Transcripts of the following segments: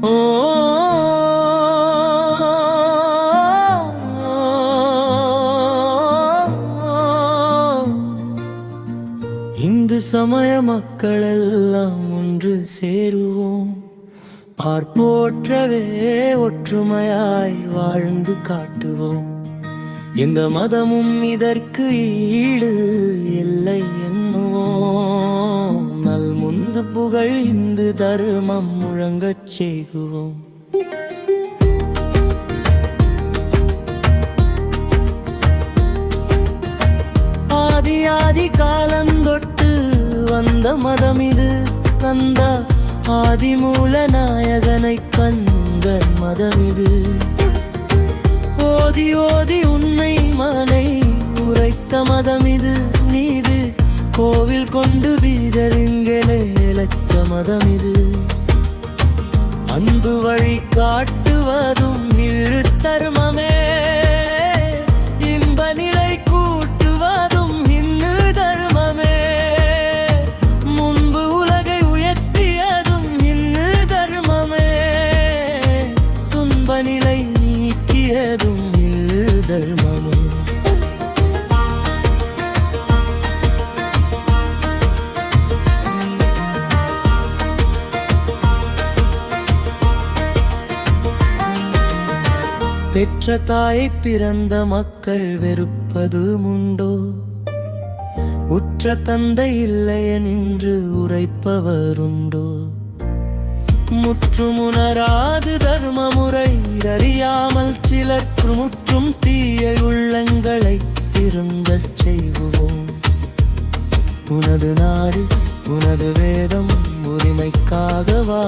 ஓ இந்து சமய மக்களெல்லாம் ஒன்று சேருவோம், பார்ப்போற்றவே ஒற்றுமையாய் வாழ்ந்து காட்டுவோம். எந்த மதமும் இதற்கு ஈடு இல்லை என்னுவோம். நல்முந்து புகழ் இந்து தர்மம் முழங்கச் செய்குவோம். ஆதி ஆதி காலந்தொட்டு வந்த மதம் இது. கந்த ஆதிமூல நாயகனை கண்ட மதம் இது. ஓதி ஓதி உன்னை மனை உரைத்த மதம் இது. நீது கோவில் கொண்டு வீரரின்களே இழைத்த மதம் இது. அன்பு வழி காட்டுவதும் இரு தர்மமே, இன்ப நிலை கூட்டுவதும் இந்து தர்மமே. முன்பு உலகை உயர்த்தியதும் இந்து தர்மமே, துன்ப நிலை நீக்கியதும் இந்து தர்மமே. பெற்ற தாயை பிறந்த மக்கள் வெறுப்பது உண்டோ? உற்ற தந்தை இல்லையென்று உரைப்பவருண்டோ? முற்றுமுணராது தர்ம முறை அறியாமல் சிலர்க்கு முற்றும் தீய உள்ளங்களை திருந்தச் செய்வோம். உனது நாடு உனது வேதம் உரிமைக்காகவா?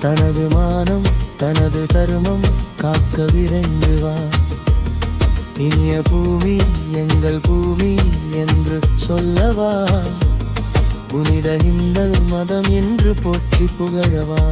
தனது மானம் தனது தர்மம் காக்க விரைந்துவா. இனிய பூமி எங்கள் பூமி என்று சொல்லவா? புனித இந்து மதம் என்று போற்றி புகழவா?